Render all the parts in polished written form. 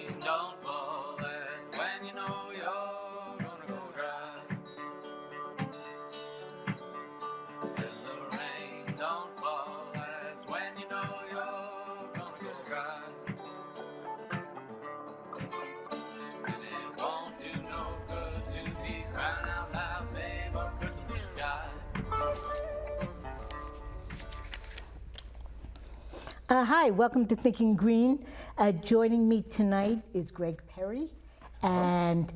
rain don't fall, that's when you know you're gonna go dry. When the rain don't fall, that's when you know you're gonna go dry. And it won't do no good to be crying out loud, babe, or cursing the sky. Hi, welcome to Thinking Green. Joining me tonight is Greg Perry, and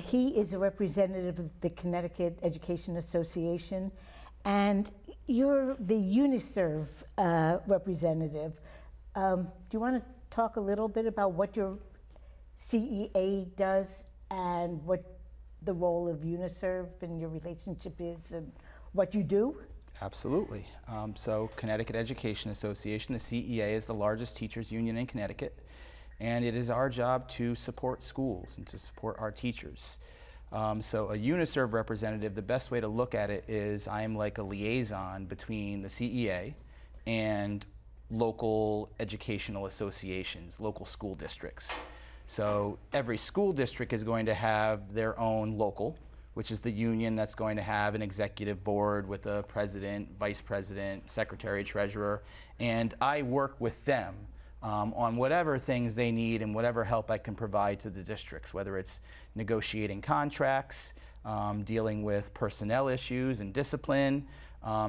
he is a representative of the Connecticut Education Association, and you're the UNISERV representative. Do you want to talk a little bit about what your CEA does and what the role of UNISERV and your relationship is and what you do? Absolutely. So Connecticut Education Association, the CEA, is the largest teachers union in Connecticut, and it is our job to support schools and to support our teachers. So a UNISERV representative, the best way to look at it is I'm like a liaison between the CEA and local educational associations, local school districts. So every school district is going to have their own local, which is the union that's going to have an executive board with a president, vice president, secretary, treasurer, and I work with them on whatever things they need and whatever help I can provide to the districts, whether it's negotiating contracts, dealing with personnel issues and discipline,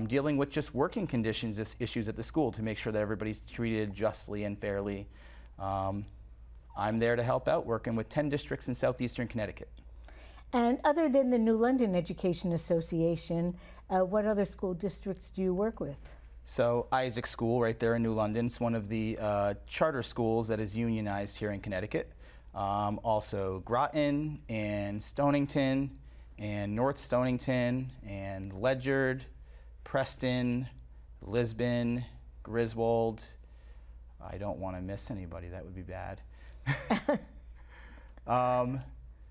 dealing with just working conditions issues at the school to make sure that everybody's treated justly and fairly. I'm there to help out, working with 10 districts in southeastern Connecticut. And other than the New London Education Association, what other school districts do you work with? So Isaac School right there in New London, it's one of the charter schools that is unionized here in Connecticut. Also Groton and Stonington and North Stonington and Ledyard, Preston, Lisbon, Griswold. I don't want to miss anybody, that would be bad.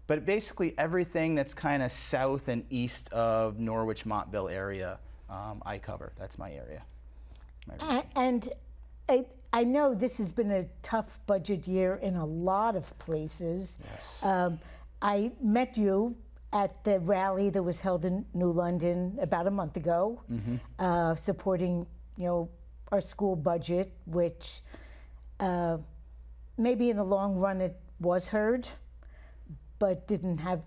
But basically everything that's kind of south and east of Norwich, Montville area, I cover. That's my area. And I know this has been a tough budget year in a lot of places. Yes. I met you at the rally that was held in New London about a month ago, supporting, our school budget, which maybe in the long run it was heard, but didn't have,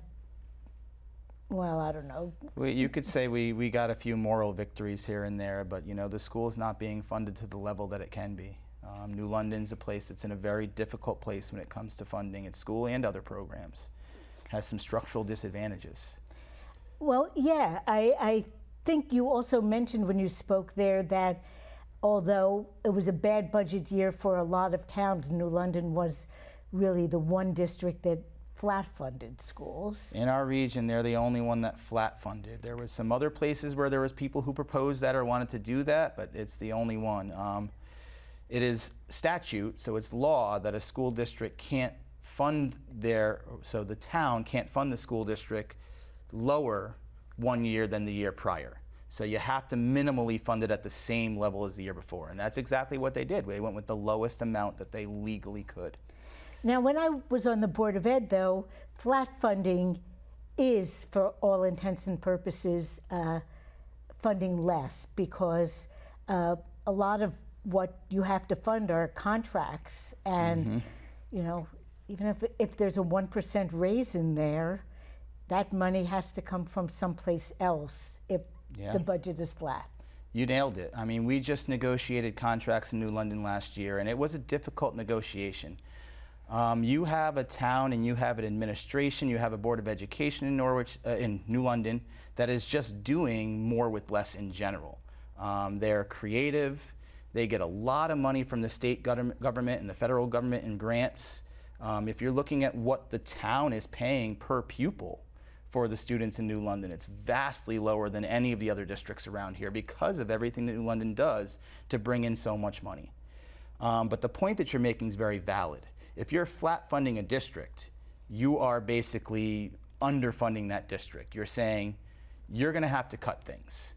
well, I don't know. You could say we got a few moral victories here and there, but the school is not being funded to the level that it can be. New London's a place that's in a very difficult place when it comes to funding its school and other programs. Has some structural disadvantages. Well, yeah, I think you also mentioned when you spoke there that although it was a bad budget year for a lot of towns, New London was really the one district that flat-funded schools. In our region, they're the only one that flat-funded. There was some other places where there was people who proposed that or wanted to do that, but it's the only one. It is statute, so it's law that a school district can't fund so the town can't fund the school district lower one year than the year prior. So you have to minimally fund it at the same level as the year before, and that's exactly what they did. They went with the lowest amount that they legally could. Now, when I was on the Board of Ed, though, flat funding is, for all intents and purposes, funding less because a lot of what you have to fund are contracts. And, even if there's a 1% raise in there, that money has to come from someplace else if the budget is flat. You nailed it. I mean, we just negotiated contracts in New London last year, and it was a difficult negotiation. You have a town and you have an administration, you have a Board of Education in New London that is just doing more with less in general. They're creative, they get a lot of money from the state government and the federal government in grants. If you're looking at what the town is paying per pupil for the students in New London, it's vastly lower than any of the other districts around here because of everything that New London does to bring in so much money. But the point that you're making is very valid. If you're flat funding a district, you are basically underfunding that district. You're saying you're going to have to cut things.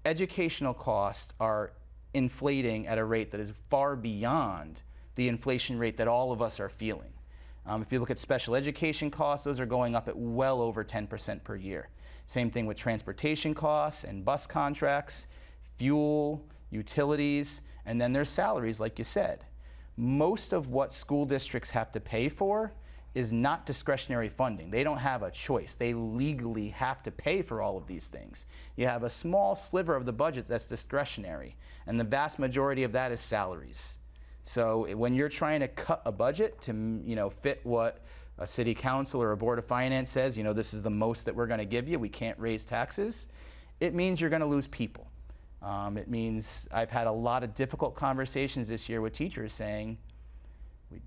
Educational costs are inflating at a rate that is far beyond the inflation rate that all of us are feeling. If you look at special education costs, those are going up at well over 10% per year. Same thing with transportation costs and bus contracts, fuel, utilities, and then there's salaries, like you said. Most of what school districts have to pay for is not discretionary funding. They don't have a choice. They legally have to pay for all of these things. You have a small sliver of the budget that's discretionary, and the vast majority of that is salaries. So when you're trying to cut a budget to fit what a city council or a board of finance says, this is the most that we're going to give you, we can't raise taxes, it means you're going to lose people. It means I've had a lot of difficult conversations this year with teachers saying,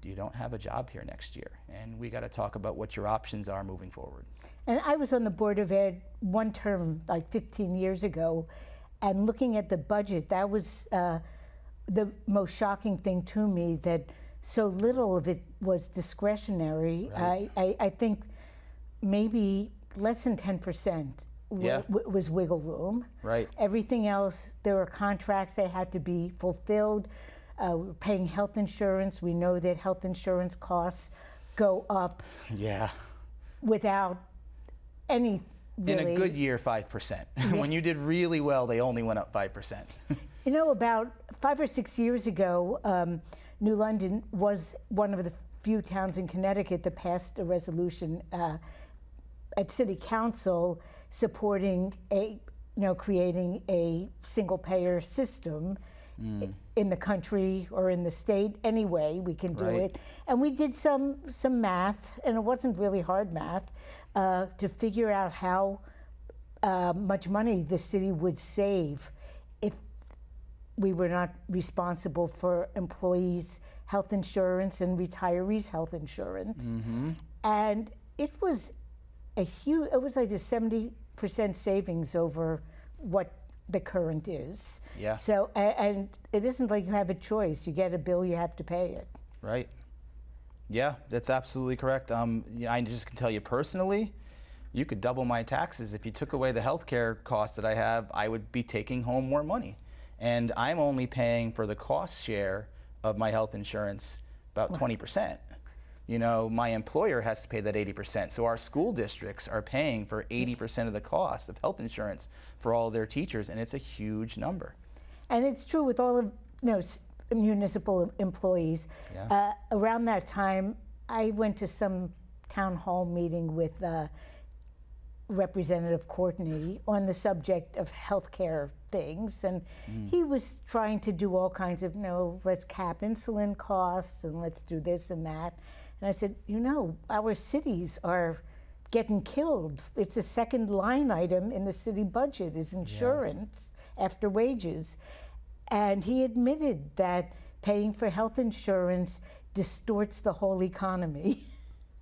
you don't have a job here next year, and we got to talk about what your options are moving forward. And I was on the Board of Ed one term, like 15 years ago, and looking at the budget, that was the most shocking thing to me, that so little of it was discretionary. Right. I think maybe less than 10% was wiggle room. Right. Everything else, there were contracts that had to be fulfilled. We're paying health insurance. We know that health insurance costs go up. Yeah. Without any really. In a good year, 5%. When you did really well, they only went up 5%. About 5 or 6 years ago, New London was one of the few towns in Connecticut that passed a resolution at City Council supporting creating a single-payer system in the country or in the state. Anyway, we can do it. And we did some math, and it wasn't really hard math, to figure out how much money the city would save if we were not responsible for employees' health insurance and retirees' health insurance. Mm-hmm. And it was like a 70% savings over what the current is. Yeah. So, and it isn't like you have a choice. You get a bill, you have to pay it. Right. Yeah, that's absolutely correct. I just can tell you personally, you could double my taxes. If you took away the healthcare costs that I have, I would be taking home more money. And I'm only paying for the cost share of my health insurance about 20%. My employer has to pay that 80%. So our school districts are paying for 80% of the cost of health insurance for all of their teachers, and it's a huge number. And it's true with all of municipal employees. Yeah. Around that time, I went to some town hall meeting with Representative Courtney on the subject of healthcare things, and he was trying to do all kinds of, let's cap insulin costs and let's do this and that. And I said, our cities are getting killed. It's a second line item in the city budget is insurance after wages. And he admitted that paying for health insurance distorts the whole economy.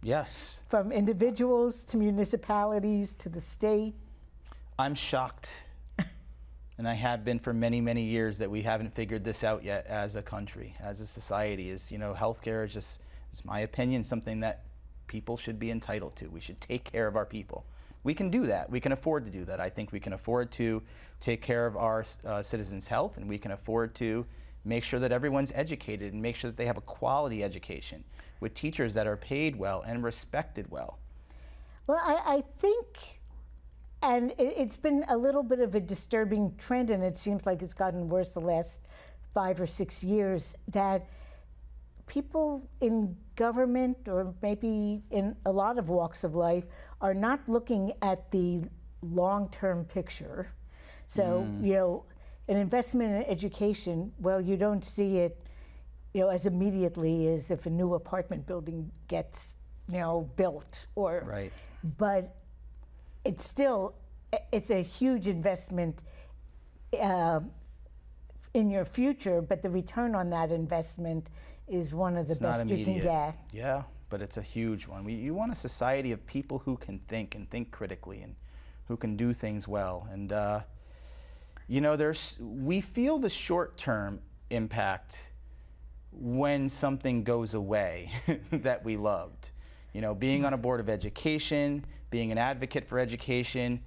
Yes. From individuals to municipalities to the state. I'm shocked, and I have been for many, many years, that we haven't figured this out yet as a country, as a society. Healthcare is just, it's my opinion, something that people should be entitled to. We should take care of our people. We can do that. We can afford to do that. I think we can afford to take care of our citizens' health, and we can afford to make sure that everyone's educated and make sure that they have a quality education with teachers that are paid well and respected well. Well, I think, and it's been a little bit of a disturbing trend, and it seems like it's gotten worse the last 5 or 6 years, that people in government, or maybe in a lot of walks of life, are not looking at the long-term picture. So, an investment in education, well, you don't see it, as immediately as if a new apartment building gets, built, or. Right. But it's a huge investment in your future, but the return on that investment is one of the best you can get. Yeah, but it's a huge one. You want a society of people who can think and think critically and who can do things well. And we feel the short-term impact when something goes away that we loved. Being on a board of education, being an advocate for education,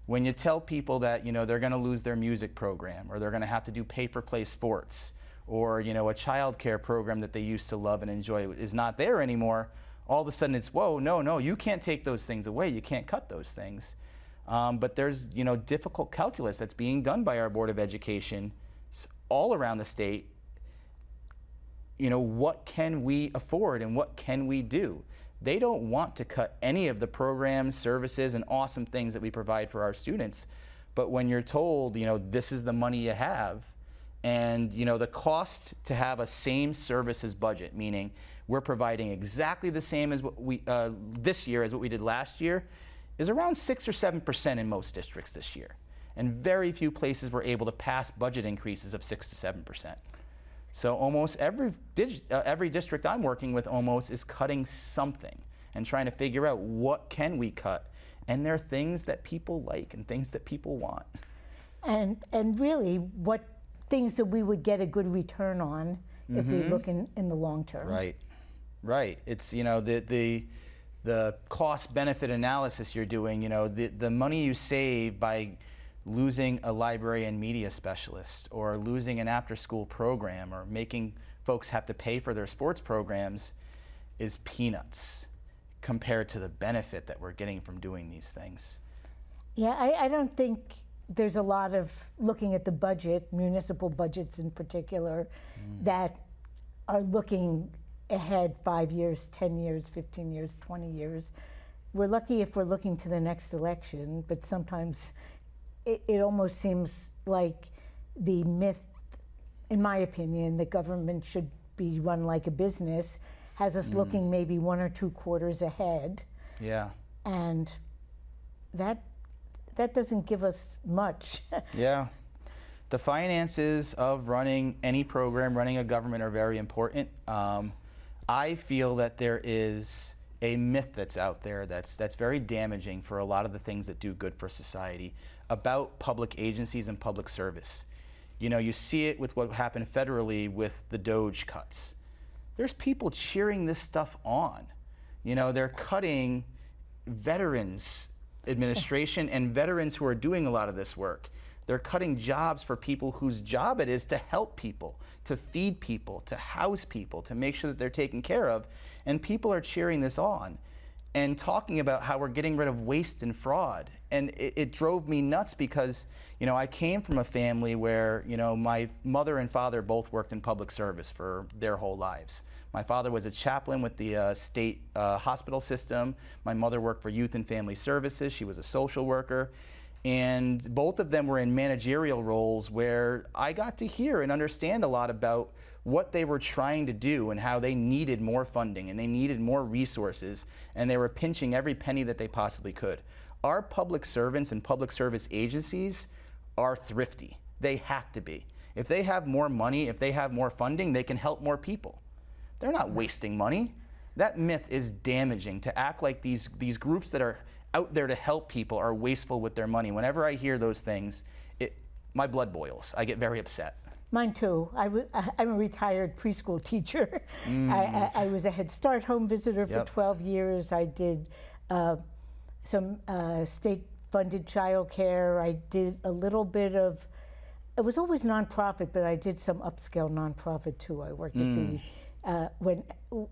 when you tell people that they're going to lose their music program, or they're going to have to do pay-for-play sports, or a child care program that they used to love and enjoy is not there anymore, all of a sudden it's, whoa, no, you can't take those things away. You can't cut those things. But there's difficult calculus that's being done by our Board of Education all around the state. What can we afford and what can we do? They don't want to cut any of the programs, services, and awesome things that we provide for our students. But when you're told, this is the money you have, and the cost to have a same services budget, meaning we're providing exactly the same as what we this year as what we did last year, is around 6 or 7% in most districts this year. And very few places were able to pass budget increases of 6 to 7%. So almost every district I'm working with almost is cutting something and trying to figure out what can we cut. And there are things that people like and things that people want. And really, what things that we would get a good return on if we look in the long term. Right. It's, the cost-benefit analysis you're doing, the money you save by losing a library and media specialist, or losing an after-school program, or making folks have to pay for their sports programs is peanuts compared to the benefit that we're getting from doing these things. Yeah, I don't think there's a lot of looking at the budget, municipal budgets in particular, that are looking ahead 5 years, 10 years, 15 years, 20 years. We're lucky if we're looking to the next election, but sometimes it almost seems like the myth, in my opinion, that government should be run like a business has us looking maybe 1 or 2 quarters ahead. Yeah. And that doesn't give us much. Yeah. The finances of running any program, running a government, are very important. I feel that there is a myth that's out there that's very damaging for a lot of the things that do good for society about public agencies and public service. You see it with what happened federally with the DOGE cuts. There's people cheering this stuff on. They're cutting veterans administration and veterans who are doing a lot of this work. They're cutting jobs for people whose job it is to help people, to feed people, to house people, to make sure that they're taken care of. And people are cheering this on and talking about how we're getting rid of waste and fraud. And it drove me nuts because, I came from a family where, my mother and father both worked in public service for their whole lives. My father was a chaplain with the state hospital system. My mother worked for Youth and Family Services. She was a social worker. And both of them were in managerial roles where I got to hear and understand a lot about what they were trying to do and how they needed more funding and they needed more resources, and they were pinching every penny that they possibly could. Our public servants and public service agencies are thrifty. They have to be. If they have more money, if they have more funding, they can help more people. They're not wasting money. That myth is damaging, to act like these groups that are out there to help people are wasteful with their money. Whenever I hear those things, my blood boils. I get very upset. Mine too. I'm a retired preschool teacher. I was a Head Start home visitor for 12 years. I did some state-funded childcare. I did a little bit of, it was always nonprofit, but I did some upscale nonprofit too. I worked at the,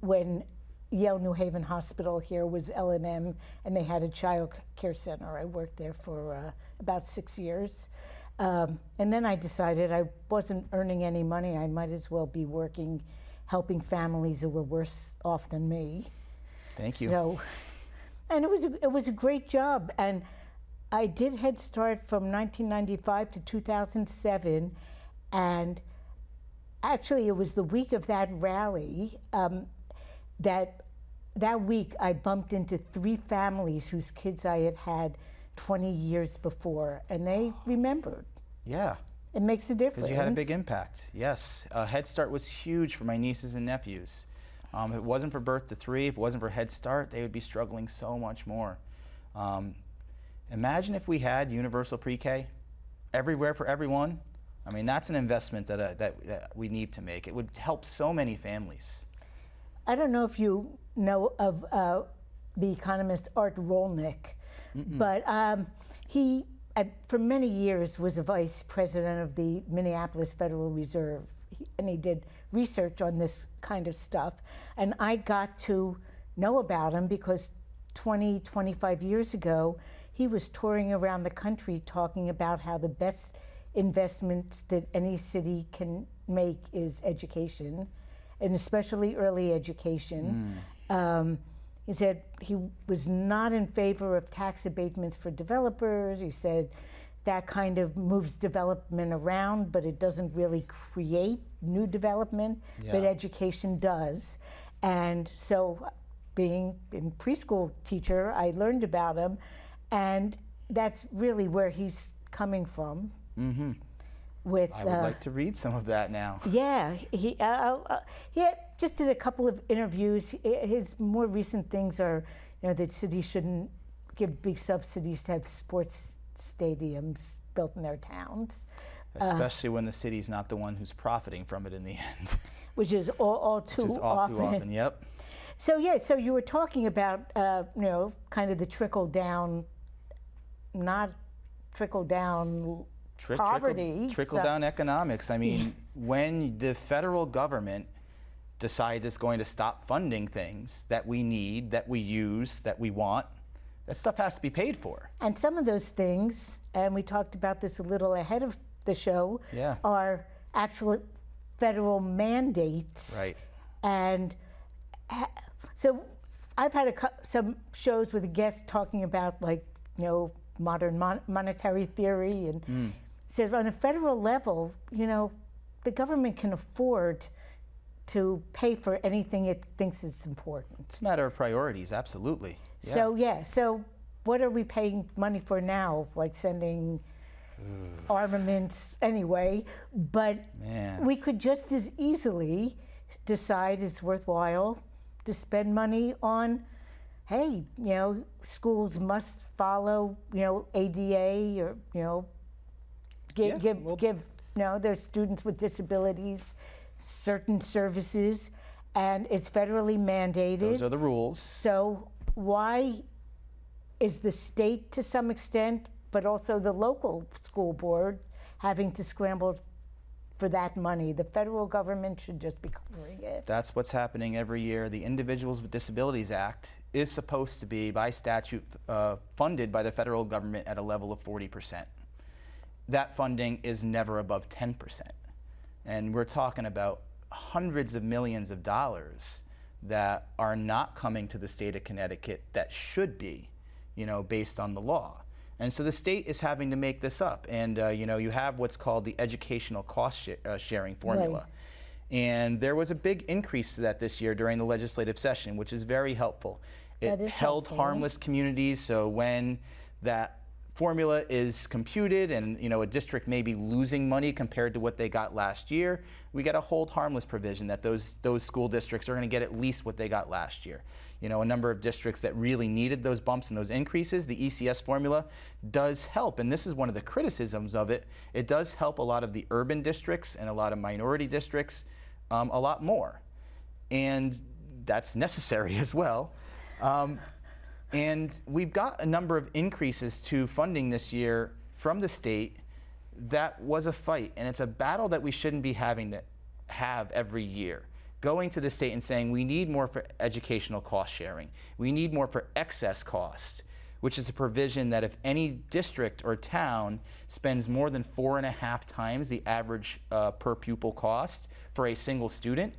when Yale New Haven Hospital here was L&M, and they had a child care center. I worked there for about 6 years. And then I decided I wasn't earning any money. I might as well be working, helping families who were worse off than me. Thank you. So, and it was a great job. And I did Head Start from 1995 to 2007. And actually, it was the week of that rally that week I bumped into 3 families whose kids I had had 20 years before, and they remembered. Yeah. It makes a difference. Because you had a big impact, yes. Head Start was huge for my nieces and nephews. If it wasn't for Birth to 3, if it wasn't for Head Start, they would be struggling so much more. Imagine if we had universal pre-K everywhere for everyone. I mean, that's an investment that we need to make. It would help so many families. I don't know if you know of the economist Art Rolnick, but he for many years was a vice president of the Minneapolis Federal Reserve, and he did research on this kind of stuff. And I got to know about him because 25 years ago, he was touring around the country talking about how the best investments that any city can make is education, and especially early education. He said he was not in favor of tax abatements for developers. He said that kind of moves development around, but it doesn't really create new development, but education does. And so being a preschool teacher, I learned about him, and that's really where he's coming from. Mm-hmm. With, I would like to read some of that now. Yeah, he just did a couple of interviews. His more recent things are, that cities shouldn't give big subsidies to have sports stadiums built in their towns. Especially when the city's not the one who's profiting from it in the end. Which is all too often. Yep. So so you were talking about, kind of the trickle-down, not trickle-down poverty. Trickle-down economics. I mean, when the federal government decides it's going to stop funding things that we need, that we use, that we want, that stuff has to be paid for. And some of those things, and we talked about this a little ahead of the show, are actual federal mandates. Right. And so I've had some shows with a guest talking about, modern monetary theory, and said on a federal level, the government can afford to pay for anything it thinks is important. It's a matter of priorities, absolutely. Yeah. So what are we paying money for now? Like sending armaments anyway, but we could just as easily decide it's worthwhile to spend money on, hey, schools must follow, ADA, or, give their students with disabilities certain services, and it's federally mandated. Those are the rules. So why is the state to some extent, but also the local school board, having to scramble for that money? The federal government should just be covering it. That's what's happening every year. The Individuals with Disabilities Act is supposed to be, by statute, funded by the federal government at a level of 40%. That funding is never above 10%. And we're talking about hundreds of millions of dollars that are not coming to the state of Connecticut that should be, based on the law. And so the state is having to make this up. And, you have what's called the educational cost sharing formula. Right. And there was a big increase to that this year during the legislative session, which is very helpful. It held harmless communities, so when that formula is computed and a district may be losing money compared to what they got last year, we get a hold harmless provision that those school districts are going to get at least what they got last year. A number of districts that really needed those bumps and those increases, the ECS formula does help, and this is one of the criticisms of it. It does help a lot of the urban districts and a lot of minority districts a lot more, and that's necessary as well. And we've got a number of increases to funding this year from the state. That was a fight, and it's a battle that we shouldn't be having to have every year. Going to the state and saying we need more for educational cost sharing. We need more for excess cost, which is a provision that if any district or town spends more than 4.5 times the average per pupil cost for a single student,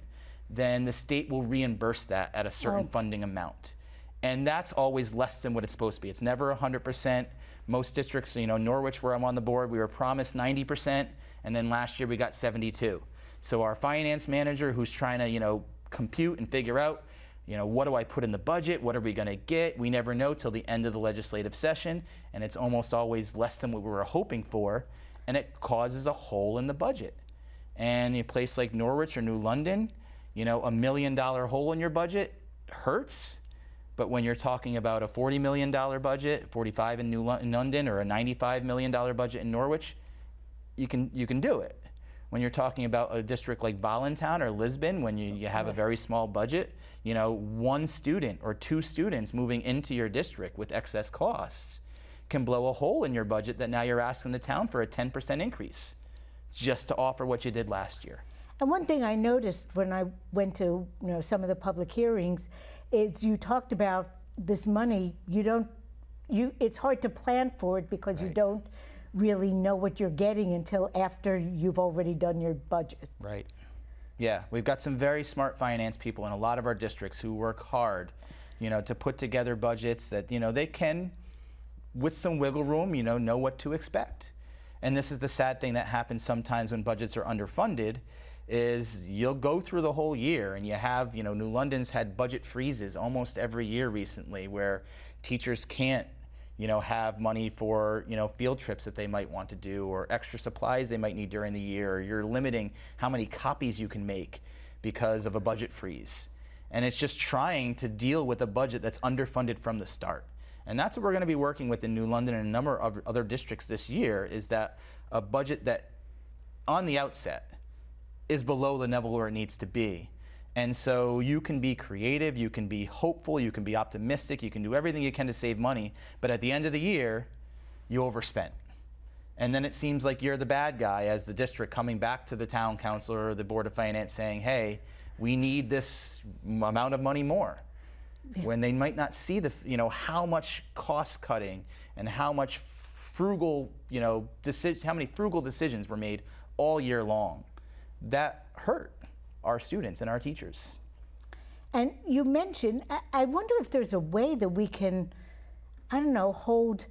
then the state will reimburse that at a certain funding amount. And that's always less than what it's supposed to be. It's never 100%. Most districts, Norwich, where I'm on the board, we were promised 90%, and then last year we got 72. So our finance manager, who's trying to, compute and figure out, what do I put in the budget? What are we going to get? We never know till the end of the legislative session, and it's almost always less than what we were hoping for, and it causes a hole in the budget. And in a place like Norwich or New London, $1 million hole in your budget hurts. But when you're talking about a $40 million budget, 45 in London, or a $95 million budget in Norwich, you can do it. When you're talking about a district like Voluntown or Lisbon, when you have a very small budget, one student or two students moving into your district with excess costs can blow a hole in your budget that now you're asking the town for a 10% increase just to offer what you did last year. And one thing I noticed when I went to some of the public hearings is you talked about this money. It's hard to plan for it because you don't really know what you're getting until after you've already done your budget. Right. Yeah, we've got some very smart finance people in a lot of our districts who work hard, to put together budgets that, they can, with some wiggle room, know what to expect. And this is the sad thing that happens sometimes when budgets are underfunded, is you'll go through the whole year and you have, New London's had budget freezes almost every year recently where teachers can't, have money for, field trips that they might want to do or extra supplies they might need during the year. Or you're limiting how many copies you can make because of a budget freeze. And it's just trying to deal with a budget that's underfunded from the start. And that's what we're going to be working with in New London and a number of other districts this year, is that a budget that on the outset is below the level where it needs to be. And so you can be creative, you can be hopeful, you can be optimistic, you can do everything you can to save money, but at the end of the year, you overspent. And then it seems like you're the bad guy as the district coming back to the town council or the Board of Finance saying, hey, we need this amount of money more. When they might not see how much cost cutting and how much frugal, how many frugal decisions were made all year long. That hurt our students and our teachers. And you mentioned, I wonder if there's a way that we can, hold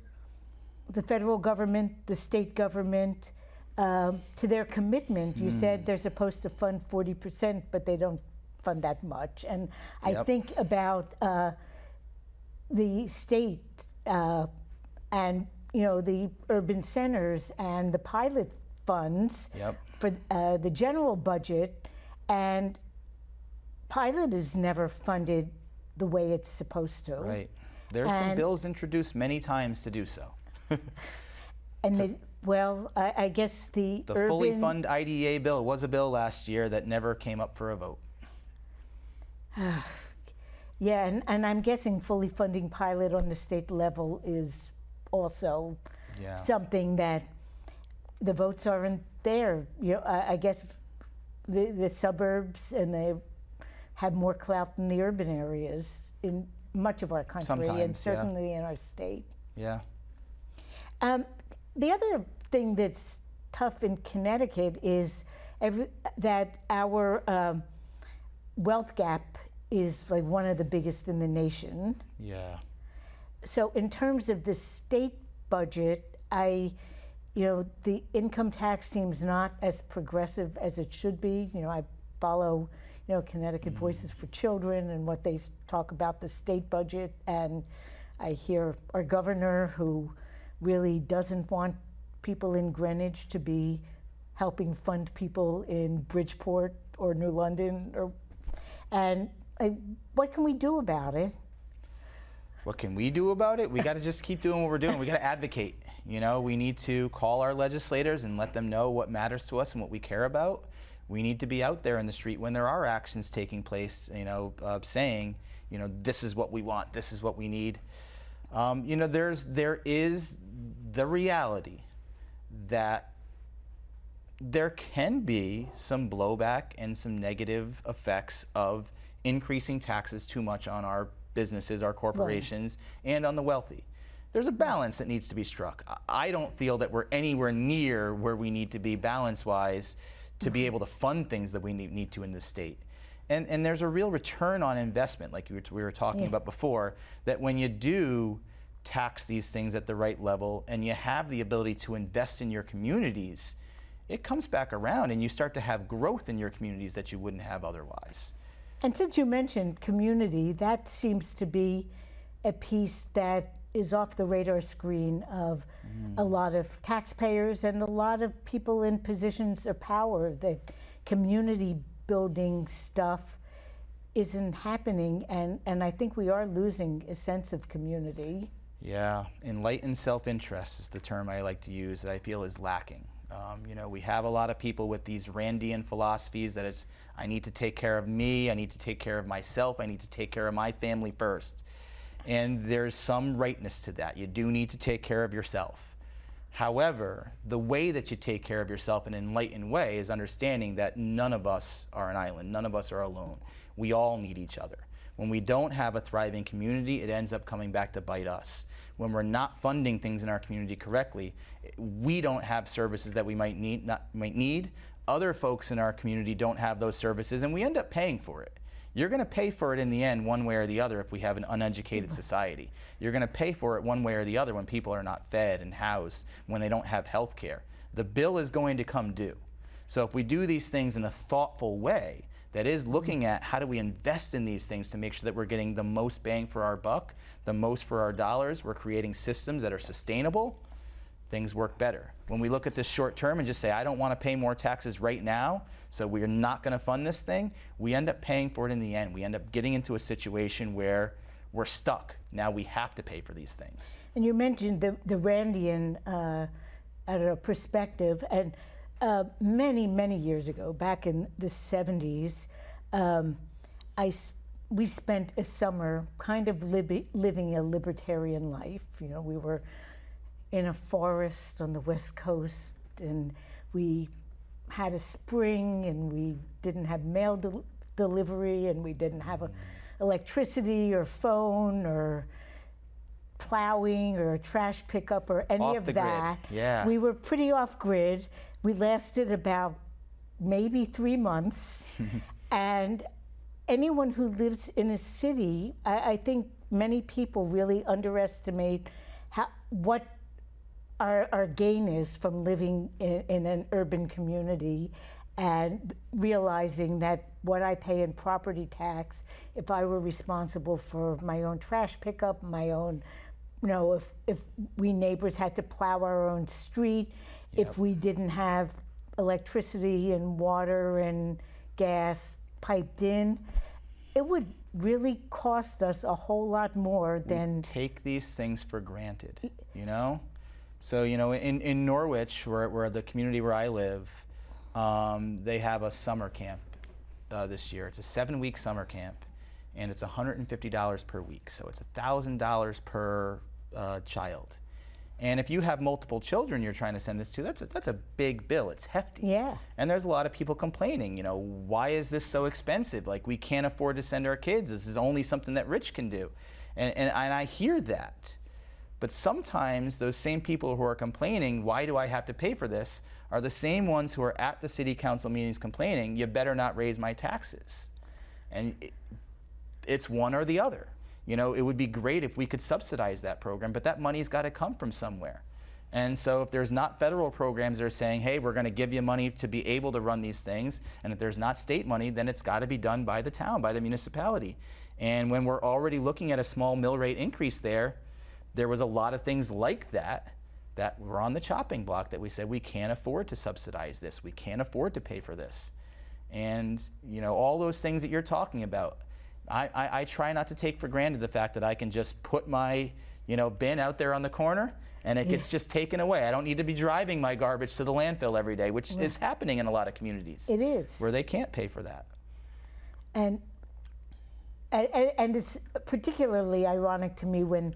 the federal government, the state government to their commitment. You said they're supposed to fund 40%, but they don't fund that much. And I think about the state and the urban centers and the pilot funds for the general budget, and pilot is never funded the way it's supposed to. Right. There's been bills introduced many times to do so. And I guess the urban, fully fund IDEA bill was a bill last year that never came up for a vote. Yeah, and I'm guessing fully funding pilot on the state level is also something that the votes aren't there. I guess the suburbs and they have more clout than the urban areas in much of our country. Sometimes, and certainly in our state. Yeah. The other thing that's tough in Connecticut is that our wealth gap is like one of the biggest in the nation. Yeah. So in terms of the state budget, the income tax seems not as progressive as it should be. I follow, Connecticut Voices for Children and what they talk about the state budget, and I hear our governor who really doesn't want people in Greenwich to be helping fund people in Bridgeport or New London, what can we do about it? What can we do about it? We got to just keep doing what we're doing. We got to advocate. We need to call our legislators and let them know what matters to us and what we care about. We need to be out there in the street when there are actions taking place, saying, this is what we want, this is what we need. There is the reality that there can be some blowback and some negative effects of increasing taxes too much on our businesses, our corporations, and on the wealthy. There's a balance that needs to be struck. I don't feel that we're anywhere near where we need to be balance-wise to be able to fund things that we need to in this state. And there's a real return on investment, like we were talking about before, that when you do tax these things at the right level and you have the ability to invest in your communities, it comes back around and you start to have growth in your communities that you wouldn't have otherwise. And since you mentioned community, that seems to be a piece that is off the radar screen of a lot of taxpayers and a lot of people in positions of power. That community building stuff isn't happening, and I think we are losing a sense of community. Yeah, enlightened self-interest is the term I like to use that I feel is lacking. We have a lot of people with these Randian philosophies that it's, I need to take care of me, I need to take care of myself, I need to take care of my family first. And there's some rightness to that. You do need to take care of yourself. However, the way that you take care of yourself in an enlightened way is understanding that none of us are an island. None of us are alone. We all need each other. When we don't have a thriving community, it ends up coming back to bite us. When we're not funding things in our community correctly, we don't have services that we might need. Other folks in our community don't have those services, and we end up paying for it. You're going to pay for it in the end one way or the other if we have an uneducated society. You're going to pay for it one way or the other when people are not fed and housed, when they don't have health care. The bill is going to come due. So if we do these things in a thoughtful way, that is looking at how do we invest in these things to make sure that we're getting the most bang for our buck, the most for our dollars, we're creating systems that are sustainable, things work better. When we look at this short term and just say, I don't want to pay more taxes right now, so we're not going to fund this thing, we end up paying for it in the end. We end up getting into a situation where we're stuck. Now we have to pay for these things. And you mentioned the Randian perspective, and many, many years ago, back in the 70s, we spent a summer kind of living a libertarian life. You know, we were in a forest on the West Coast, and we had a spring, and we didn't have mail delivery, and we didn't have electricity or phone or plowing or trash pickup or any of that. Yeah. We were pretty off grid. We lasted about maybe 3 months. And anyone who lives in a city, I think many people really underestimate what our gain is from living in an urban community, and realizing that what I pay in property tax, if I were responsible for my own trash pickup, my own, you know, if we neighbors had to plow our own street, if we didn't have electricity and water and gas piped in, it would really cost us a whole lot more than... We take these things for granted, you know? So, you know, in Norwich, where the community where I live, they have a summer camp this year. It's a 7-week summer camp, and it's $150 per week. So it's $1,000 per child. And if you have multiple children you're trying to send this to, that's a big bill. It's hefty. Yeah. And there's a lot of people complaining, you know, why is this so expensive? Like, we can't afford to send our kids. This is only something that rich can do. And I hear that. But sometimes those same people who are complaining, why do I have to pay for this, are the same ones who are at the city council meetings complaining, you better not raise my taxes. And it's one or the other. You know, it would be great if we could subsidize that program, but that money's got to come from somewhere. And so if there's not federal programs that are saying, hey, we're going to give you money to be able to run these things, and if there's not state money, then it's got to be done by the town, by the municipality. And when we're already looking at a small mill rate increase there was a lot of things like that were on the chopping block that we said we can't afford to subsidize this, we can't afford to pay for this. And, you know, all those things that you're talking about, I try not to take for granted the fact that I can just put my, you know, bin out there on the corner and it gets just taken away. I don't need to be driving my garbage to the landfill every day, which is happening in a lot of communities. It is. Where they can't pay for that. And it's particularly ironic to me when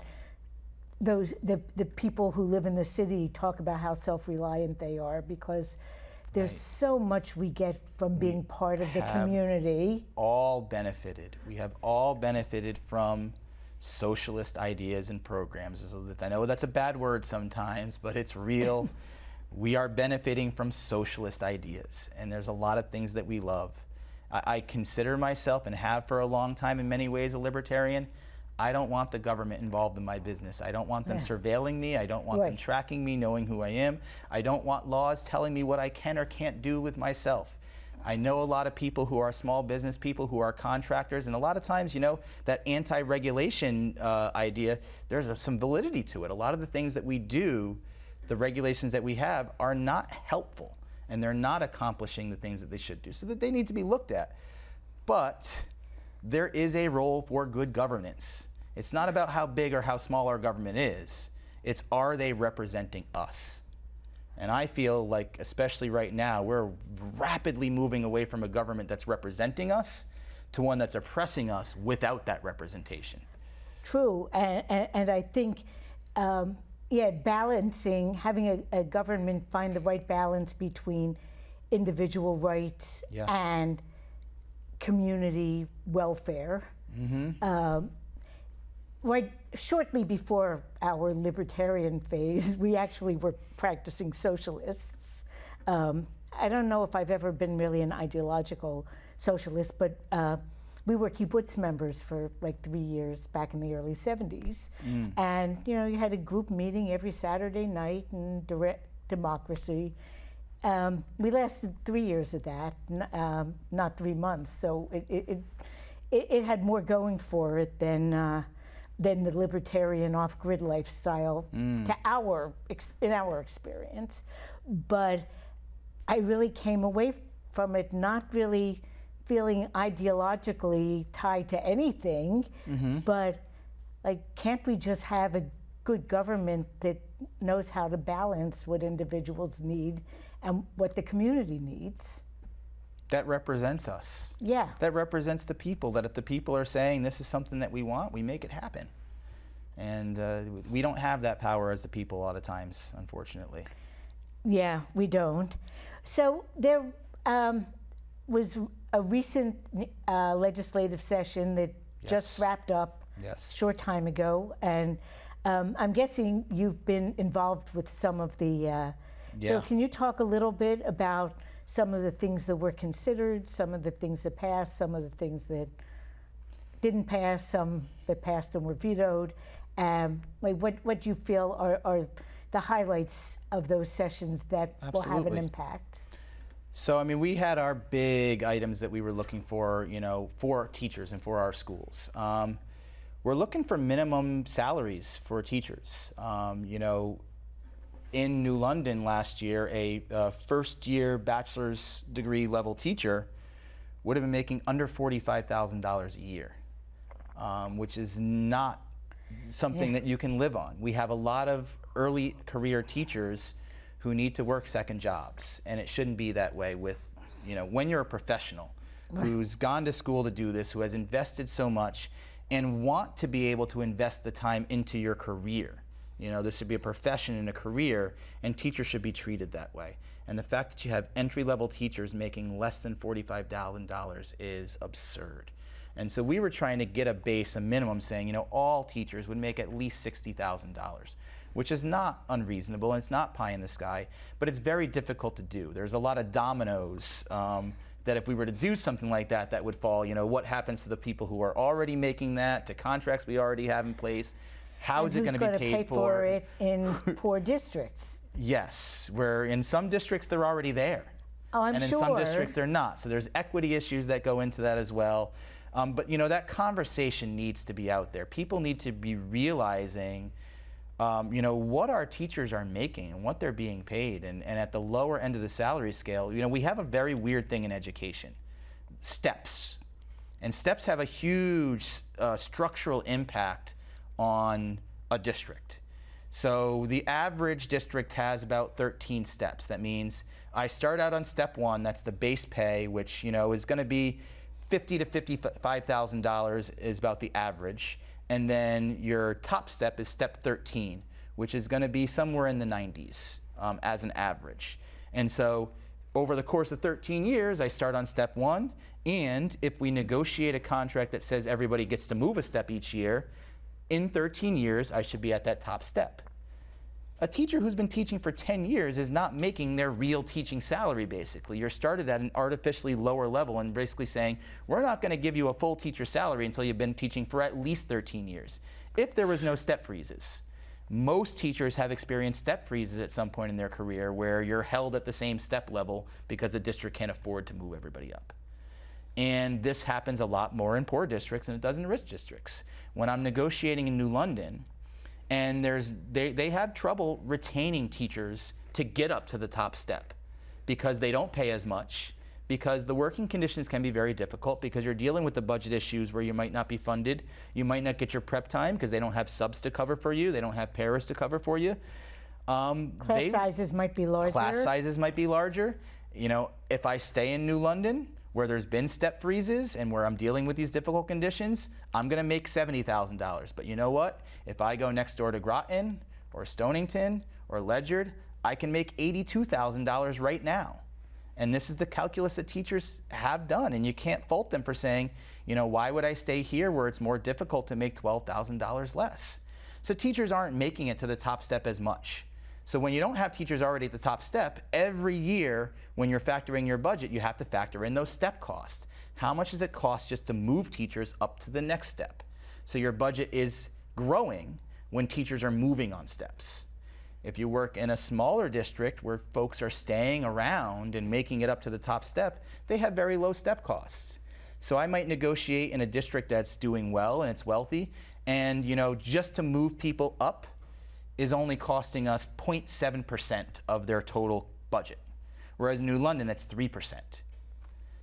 the people who live in the city talk about how self-reliant they are, because there's so much we get from being part of the community. All benefited. We have all benefited from socialist ideas and programs. I know that's a bad word sometimes, but it's real. We are benefiting from socialist ideas, and there's a lot of things that we love. I consider myself, and have for a long time in many ways, a libertarian. I don't want the government involved in my business. I don't want them surveilling me. I don't want them tracking me, knowing who I am. I don't want laws telling me what I can or can't do with myself. I know a lot of people who are small business people, who are contractors, and a lot of times, you know, that anti-regulation idea, there's some validity to it. A lot of the things that we do, the regulations that we have, are not helpful, and they're not accomplishing the things that they should do, so that they need to be looked at. But there is a role for good governance. It's not about how big or how small our government is. It's, are they representing us? And I feel like, especially right now, we're rapidly moving away from a government that's representing us to one that's oppressing us without that representation. true. And I think, yeah, balancing, having a government find the right balance between individual rights Yeah. and community welfare. Right shortly before our libertarian phase, we actually were practicing socialists. I don't know if I've ever been really an ideological socialist, but we were kibbutz members for like 3 years back in the early 70s. And, you know, you had a group meeting every Saturday night in direct democracy. We lasted 3 years of that, not 3 months. So it had more going for it than the libertarian off-grid lifestyle in our experience. But I really came away from it not really feeling ideologically tied to anything, but like, can't we just have a good government that knows how to balance what individuals need and what the community needs? That represents us. Yeah. That represents the people, that if the people are saying this is something that we want, we make it happen. And we don't have that power as the people a lot of times, unfortunately. Yeah, we don't. So there was a recent legislative session that just wrapped up a short time ago, and I'm guessing you've been involved with some of the, so can you talk a little bit about some of the things that were considered, some of the things that passed, some of the things that didn't pass, some that passed and were vetoed, like what you feel are the highlights of those sessions that will have an impact? So, I mean, we had our big items that we were looking for, you know, for teachers and for our schools. We're looking for minimum salaries for teachers. You know, in New London last year, a first-year bachelor's degree level teacher would have been making under $45,000 a year, which is not something that you can live on. We have a lot of early career teachers who need to work second jobs, and it shouldn't be that way with, you know, when you're a professional who's gone to school to do this, who has invested so much and want to be able to invest the time into your career. You know, this should be a profession and a career, and teachers should be treated that way. And the fact that you have entry-level teachers making less than $45,000 is absurd. And so we were trying to get a base, a minimum, saying, you know, all teachers would make at least $60,000, which is not unreasonable, and it's not pie in the sky, but it's very difficult to do. There's a lot of dominoes that if we were to do something like that, that would fall. You know, what happens to the people who are already making that, to contracts we already have in place? How is it going to be paid for? Who's going to pay for it in poor districts? Yes, where in some districts they're already there. Oh, I'm sure. And in some districts they're not. So there's equity issues that go into that as well. But you know, that conversation needs to be out there. People need to be realizing, you know, what our teachers are making and what they're being paid. And at the lower end of the salary scale, you know, we have a very weird thing in education, steps. And steps have a huge structural impact on a district. So the average district has about 13 steps. That means I start out on step 1, that's the base pay, which, you know, is going to be $50,000 to $55,000 is about the average. And then your top step is step 13, which is going to be somewhere in the 90s as an average. And so over the course of 13 years, I start on step 1. And if we negotiate a contract that says everybody gets to move a step each year, in 13 years, I should be at that top step. A teacher who's been teaching for 10 years is not making their real teaching salary, basically. You're started at an artificially lower level and basically saying, we're not going to give you a full teacher salary until you've been teaching for at least 13 years. If there was no step freezes. Most teachers have experienced step freezes at some point in their career where you're held at the same step level because the district can't afford to move everybody up. And this happens a lot more in poor districts than it does in rich districts. When I'm negotiating in New London, and they have trouble retaining teachers to get up to the top step because they don't pay as much, because the working conditions can be very difficult, because you're dealing with the budget issues where you might not be funded, you might not get your prep time because they don't have subs to cover for you, they don't have paras to cover for you. Class sizes might be larger. Class sizes might be larger. You know, if I stay in New London, where there's been step freezes and where I'm dealing with these difficult conditions, I'm going to make $70,000. But you know what? If I go next door to Groton or Stonington or Ledyard, I can make $82,000 right now. And this is the calculus that teachers have done, and you can't fault them for saying, you know, why would I stay here where it's more difficult to make $12,000 less? So teachers aren't making it to the top step as much. So when you don't have teachers already at the top step, every year when you're factoring your budget, you have to factor in those step costs. How much does it cost just to move teachers up to the next step? So your budget is growing when teachers are moving on steps. If you work in a smaller district where folks are staying around and making it up to the top step, they have very low step costs. So I might negotiate in a district that's doing well and it's wealthy, and you know, just to move people up is only costing us 0.7% of their total budget. Whereas in New London, that's 3%.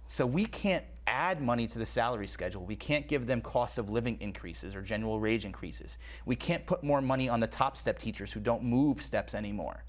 So we can't add money to the salary schedule. We can't give them cost of living increases or general wage increases. We can't put more money on the top step teachers who don't move steps anymore.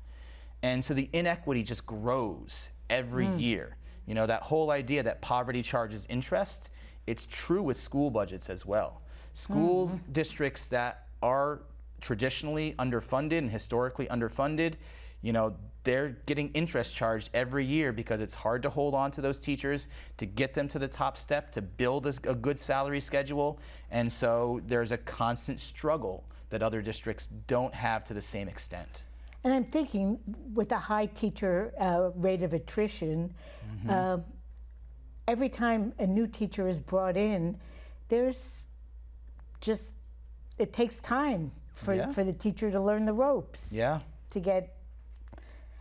And so the inequity just grows every year. You know, that whole idea that poverty charges interest, it's true with school budgets as well. School districts that are traditionally underfunded and historically underfunded, you know, they're getting interest charged every year because it's hard to hold on to those teachers, to get them to the top step, to build a good salary schedule. And so there's a constant struggle that other districts don't have to the same extent. And I'm thinking with a high teacher rate of attrition, every time a new teacher is brought in, there's just, it takes time for the teacher to learn the ropes. Yeah. To get.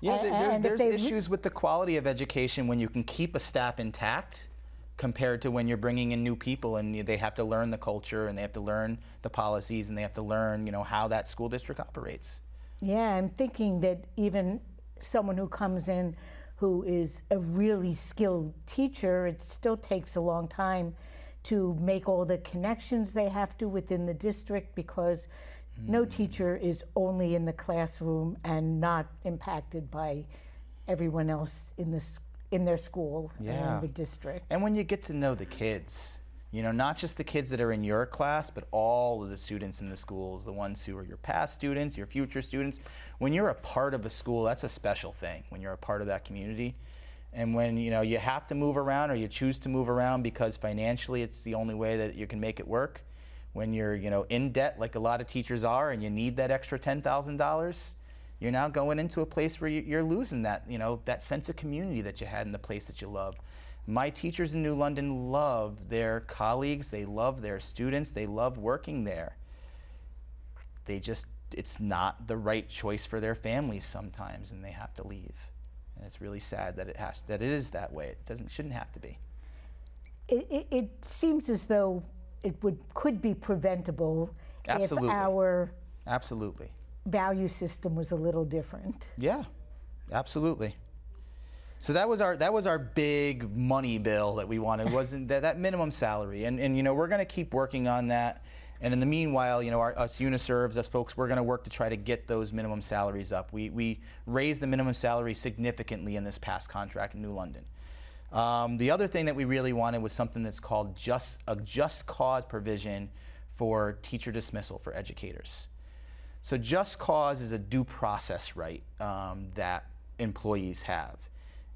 Yeah, there's issues with the quality of education when you can keep a staff intact compared to when you're bringing in new people and they have to learn the culture and they have to learn the policies and they have to learn, you know, how that school district operates. Yeah, I'm thinking that even someone who comes in who is a really skilled teacher, it still takes a long time to make all the connections they have to within the district, because no teacher is only in the classroom and not impacted by everyone else in their school and the district. And when you get to know the kids, you know, not just the kids that are in your class, but all of the students in the schools, the ones who are your past students, your future students. When you're a part of a school, that's a special thing, when you're a part of that community. And when, you know, you have to move around or you choose to move around because financially it's the only way that you can make it work. When you're, you know, in debt like a lot of teachers are and you need that extra $10,000, you're now going into a place where you're losing that, you know, that sense of community that you had in the place that you love. My teachers in New London love their colleagues, they love their students, they love working there. They just, it's not the right choice for their families sometimes and they have to leave. And it's really sad that it is that way. It shouldn't have to be. It seems as though it could be preventable. Absolutely. If our absolutely value system was a little different. Yeah, absolutely. So that was our big money bill that we wanted, wasn't that minimum salary, and you know, we're going to keep working on that. And in the meanwhile, you know, us uniserves, us folks, we're going to work to try to get those minimum salaries up. We raised the minimum salary significantly in this past contract in New London. The other thing that we really wanted was something that's called a just cause provision for teacher dismissal for educators. So just cause is a due process right that employees have.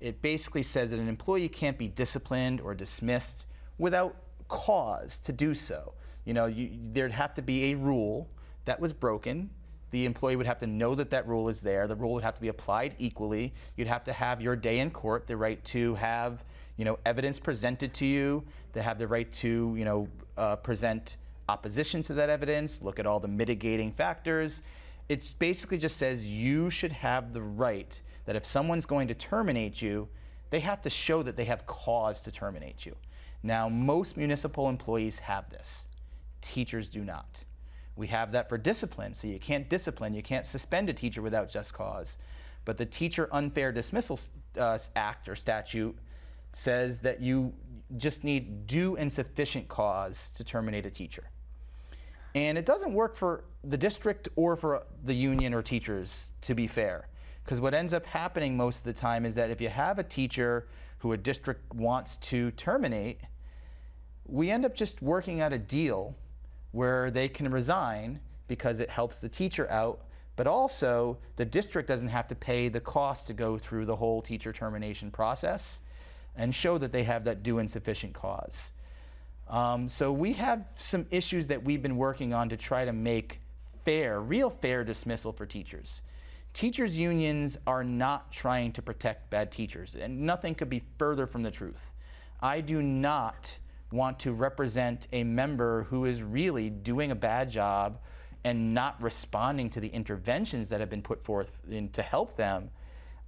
It basically says that an employee can't be disciplined or dismissed without cause to do so. You know, there'd have to be a rule that was broken. The employee would have to know that that rule is there. The rule would have to be applied equally. You'd have to have your day in court, the right to have, you know, evidence presented to you, to have the right to, you know, present opposition to that evidence, look at all the mitigating factors. It basically just says you should have the right that if someone's going to terminate you, they have to show that they have cause to terminate you. Now, most municipal employees have this. Teachers do not. We have that for discipline, so you can't discipline, you can't suspend a teacher without just cause. But the Teacher Unfair Dismissal Act or statute says that you just need due and sufficient cause to terminate a teacher. And it doesn't work for the district or for the union or teachers, to be fair. Because what ends up happening most of the time is that if you have a teacher who a district wants to terminate, we end up just working out a deal where they can resign because it helps the teacher out, but also the district doesn't have to pay the cost to go through the whole teacher termination process and show that they have that due and sufficient cause. So we have some issues that we've been working on to try to make fair, real fair dismissal for teachers. Teachers' unions are not trying to protect bad teachers, and nothing could be further from the truth. I do not want to represent a member who is really doing a bad job and not responding to the interventions that have been put forth to help them.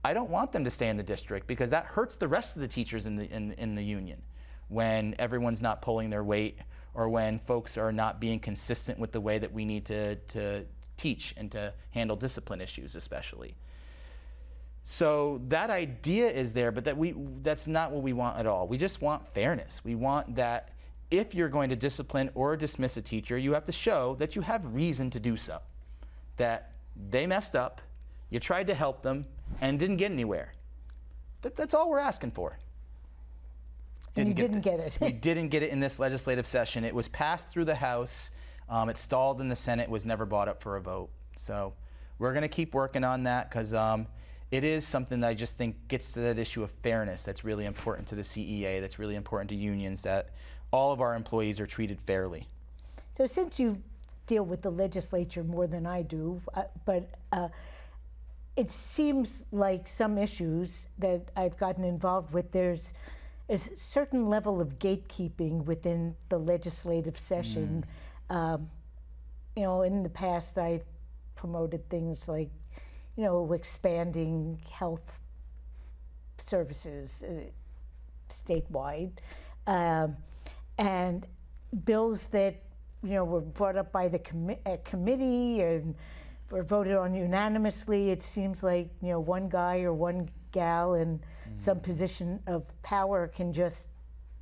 I don't want them to stay in the district because that hurts the rest of the teachers in the union when everyone's not pulling their weight or when folks are not being consistent with the way that we need to teach and to handle discipline issues especially. So that idea is there, but that's not what we want at all. We just want fairness. We want that if you're going to discipline or dismiss a teacher, you have to show that you have reason to do so, that they messed up, you tried to help them, and didn't get anywhere. That's all we're asking for. Didn't get it. We didn't get it in this legislative session. It was passed through the House. It stalled in the Senate, was never brought up for a vote. So we're going to keep working on that because it is something that I just think gets to that issue of fairness that's really important to the CEA, that's really important to unions, that all of our employees are treated fairly. So since you deal with the legislature more than I do, but it seems like some issues that I've gotten involved with, there's a certain level of gatekeeping within the legislative session. You know, in the past I've promoted things like, you know, expanding health services statewide, and bills that, you know, were brought up by the committee and were voted on unanimously. It seems like, you know, one guy or one gal in some position of power can just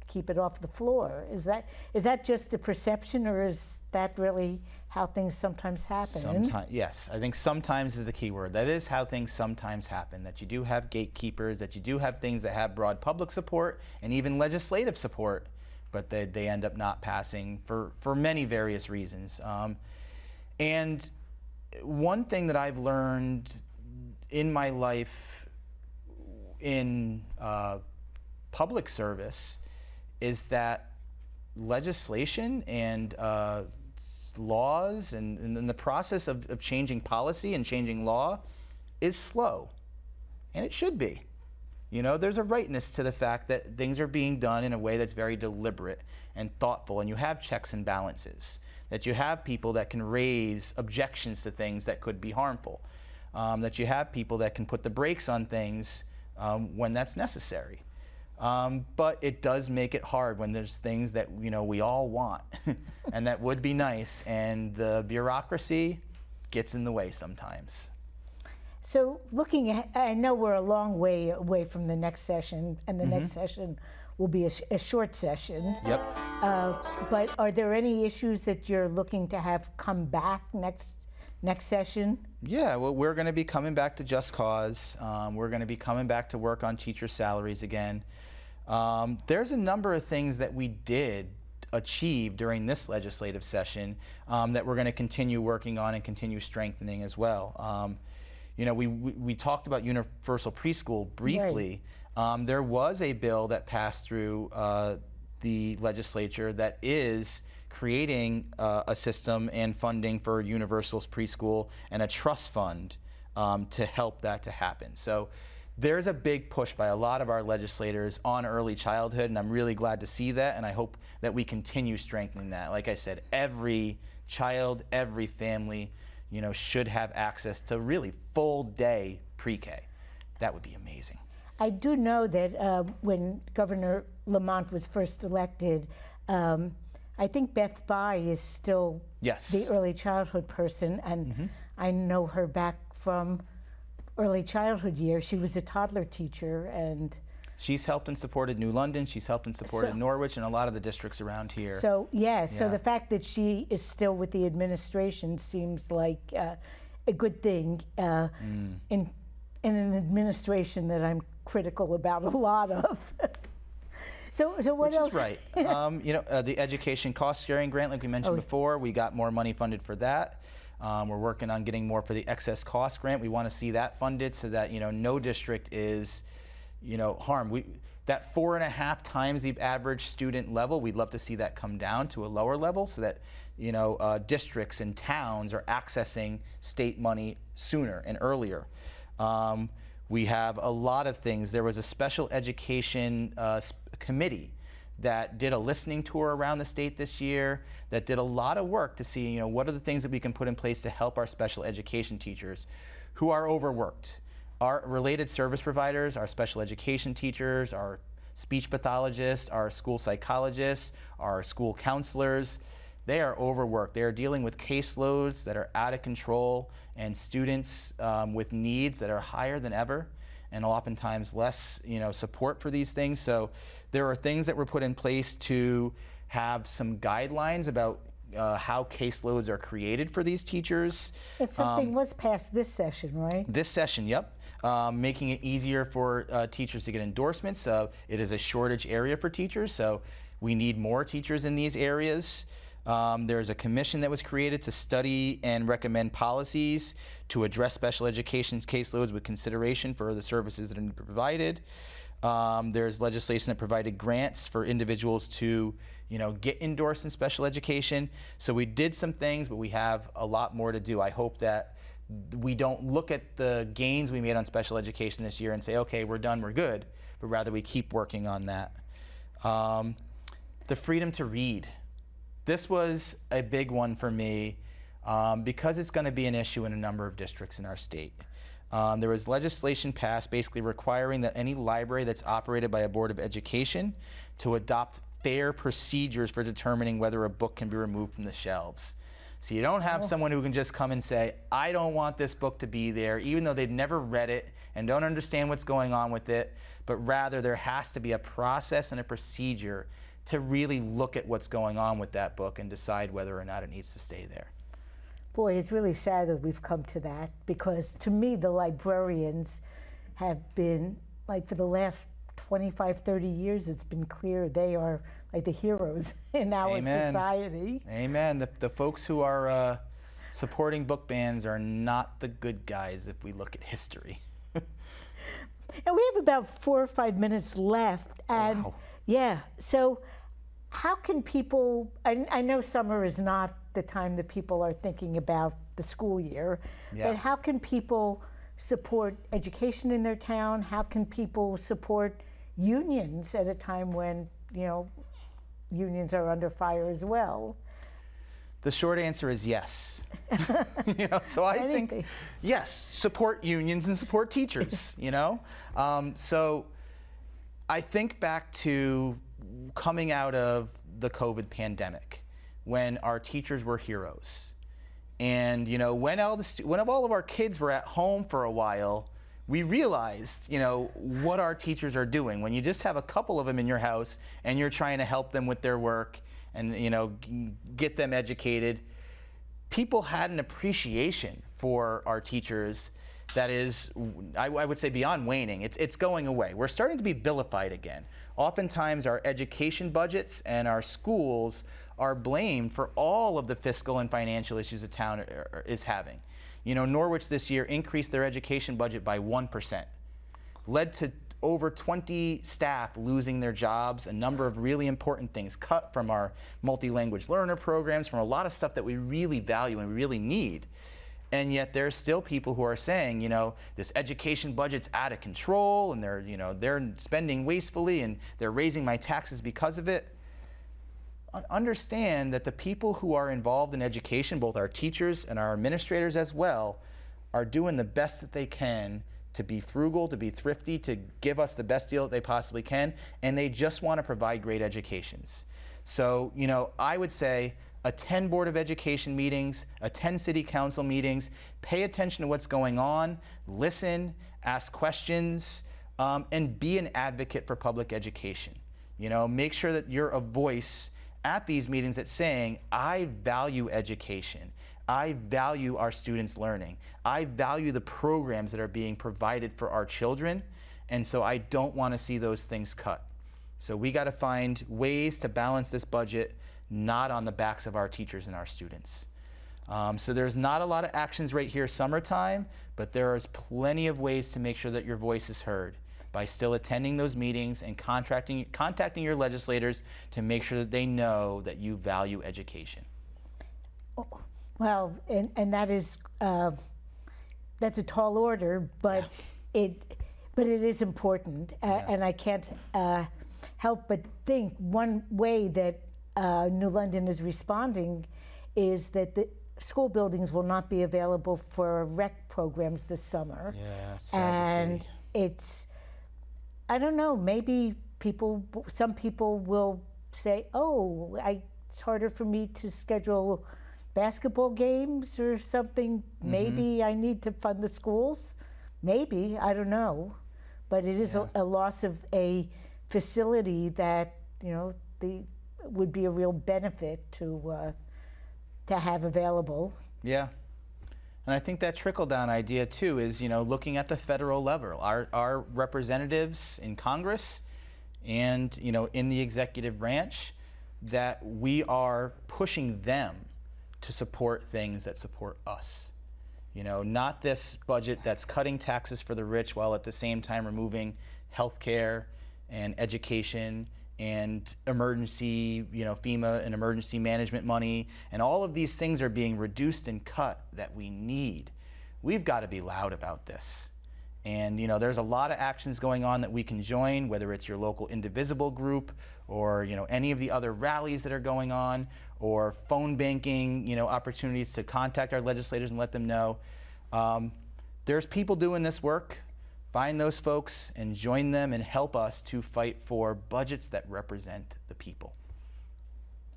keep it off the floor. Is that just a perception, or is that really how things sometimes happen? Yes, I think sometimes is the key word. That is how things sometimes happen, that you do have gatekeepers, that you do have things that have broad public support and even legislative support, but they end up not passing for many various reasons. And one thing that I've learned in my life in public service is that legislation and laws and the process of changing policy and changing law is slow, and it should be. You know, there's a rightness to the fact that things are being done in a way that's very deliberate and thoughtful, and you have checks and balances, that you have people that can raise objections to things that could be harmful, that you have people that can put the brakes on things when that's necessary. But it does make it hard when there's things that, you know, we all want and that would be nice, and the bureaucracy gets in the way sometimes. So looking at, I know we're a long way away from the next session, and the next session will be a short session. Yep. But are there any issues that you're looking to have come back next session? Yeah, well, we're going to be coming back to Just Cause. We're going to be coming back to work on teacher salaries again. There's a number of things that we did achieve during this legislative session that we're going to continue working on and continue strengthening as well. You know, we talked about universal preschool briefly. Right. There was a bill that passed through the legislature that is creating a system and funding for universal preschool and a trust fund to help that to happen. So there's a big push by a lot of our legislators on early childhood, and I'm really glad to see that, and I hope that we continue strengthening that. Like I said, every child, every family, you know, should have access to really full day pre-K. That would be amazing. I do know that when Governor Lamont was first elected, I think Beth Bai is still the early childhood person, and I know her back from early childhood years. She was a toddler teacher, and she's helped and supported New London. She's helped and supported Norwich and a lot of the districts around here. So so the fact that she is still with the administration seems like a good thing in an administration that I'm critical about a lot of. So what Which else? is right. The education cost sharing grant, like we mentioned before, we got more money funded for that. We're working on getting more for the excess cost grant. We want to see that funded so that no district is harmed. That 4.5 times the average student level, we'd love to see that come down to a lower level so that districts and towns are accessing state money sooner and earlier. We have a lot of things. There was a special education committee that did a listening tour around the state this year, that did a lot of work to see what are the things that we can put in place to help our special education teachers who are overworked. Our related service providers, our special education teachers, our speech pathologists, our school psychologists, our school counselors, they are overworked. They are dealing with caseloads that are out of control and students with needs that are higher than ever, and oftentimes less support for these things. So there are things that were put in place to have some guidelines about how caseloads are created for these teachers. And something was passed this session, right? This session, yep. Making it easier for teachers to get endorsements. It is a shortage area for teachers, so we need more teachers in these areas. There's a commission that was created to study and recommend policies to address special education caseloads with consideration for the services that are provided. There's legislation that provided grants for individuals to get endorsed in special education. So we did some things, but we have a lot more to do. I hope that we don't look at the gains we made on special education this year and say, okay, we're done, we're good, but rather we keep working on that. The freedom to read. This was a big one for me because it's going to be an issue in a number of districts in our state. There was legislation passed basically requiring that any library that's operated by a board of education to adopt fair procedures for determining whether a book can be removed from the shelves. So you don't have someone who can just come and say, I don't want this book to be there, even though they've never read it and don't understand what's going on with it, but rather there has to be a process and a procedure to really look at what's going on with that book and decide whether or not it needs to stay there. Boy, it's really sad that we've come to that, because to me, the librarians have been, like for the last 25, 30 years, it's been clear they are like the heroes in our society. Amen. The folks who are supporting book bans are not the good guys if we look at history. And we have about 4 or 5 minutes left. And wow. Yeah, so how can people, I know summer is not the time that people are thinking about the school year, but how can people support education in their town? How can people support unions at a time when, unions are under fire as well? The short answer is yes. So I think, yes, support unions and support teachers, So I think back to coming out of the COVID pandemic when our teachers were heroes. And, when all of our kids were at home for a while, we realized, what our teachers are doing. When you just have a couple of them in your house and you're trying to help them with their work and, get them educated, people had an appreciation for our teachers that is, I would say, beyond waning. It's going away. We're starting to be vilified again. Oftentimes, our education budgets and our schools are blamed for all of the fiscal and financial issues a town is having. Norwich this year increased their education budget by 1%, led to over 20 staff losing their jobs, a number of really important things cut from our multi-language learner programs, from a lot of stuff that we really value and really need. And yet there's still people who are saying, this education budget's out of control and they're spending wastefully and they're raising my taxes because of it. Understand that the people who are involved in education, both our teachers and our administrators as well, are doing the best that they can to be frugal, to be thrifty, to give us the best deal that they possibly can, and they just want to provide great educations. So, I would say attend Board of Education meetings, attend City Council meetings, pay attention to what's going on, listen, ask questions, and be an advocate for public education. Make sure that you're a voice at these meetings that's saying, I value education. I value our students learning. I value the programs that are being provided for our children. And so I don't want to see those things cut. So we got to find ways to balance this budget, not on the backs of our teachers and our students. So there's not a lot of actions right here summertime, but there is plenty of ways to make sure that your voice is heard by still attending those meetings and contacting your legislators to make sure that they know that you value education. Well, and that is, that's a tall order, but it is important, and I can't help but think one way that New London is responding is that the school buildings will not be available for rec programs this summer. Yeah, sad and to see. It's, I don't know, maybe some people will say, oh, it's harder for me to schedule basketball games or something. Maybe I need to fund the schools. Maybe, I don't know. But it is a loss of a facility that, would be a real benefit to have available. Yeah. And I think that trickle-down idea too is, looking at the federal level, our representatives in Congress and, in the executive branch, that we are pushing them to support things that support us. Not this budget that's cutting taxes for the rich while at the same time removing health care and education and emergency, FEMA and emergency management money, and all of these things are being reduced and cut that we need. We've got to be loud about this. And there's a lot of actions going on that we can join, whether it's your local Indivisible group or any of the other rallies that are going on, or phone banking, opportunities to contact our legislators and let them know. There's people doing this work. Find those folks and join them and help us to fight for budgets that represent the people.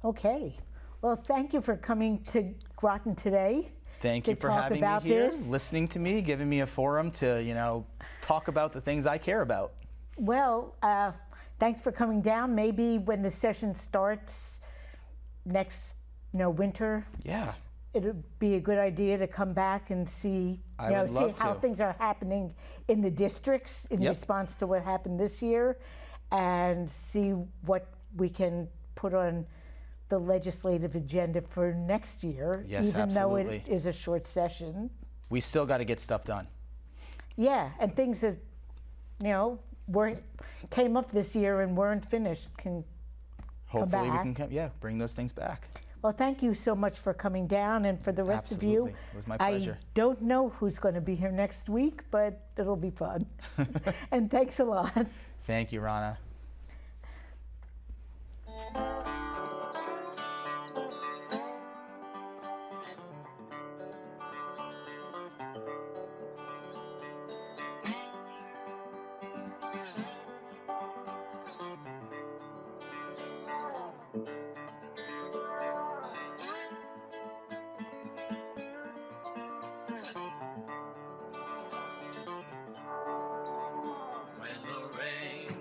Okay. Well, thank you for coming to Groton today. Thank you for having me here, listening to me, giving me a forum to, talk about the things I care about. Well, thanks for coming down. Maybe when the session starts next, winter. Yeah. It would be a good idea to come back and see, see how things are happening in the districts in response to what happened this year, and see what we can put on the legislative agenda for next year, even though it is a short session. We still got to get stuff done. Yeah, and things that, came up this year and weren't finished can Hopefully come back. We can bring those things back. Well, thank you so much for coming down, and for the rest of you. It was my pleasure. I don't know who's going to be here next week, but it'll be fun. And thanks a lot. Thank you, Rana.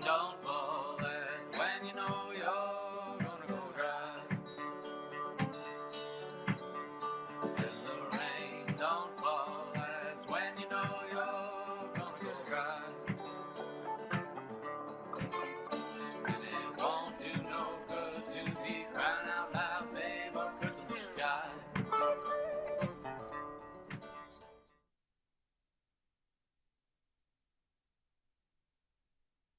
Don't fall, that's when you know you're gonna go dry. When the rain don't fall, that's when you know you're gonna go dry. And it won't do no good to be crying out loud, babe, or cursing the sky.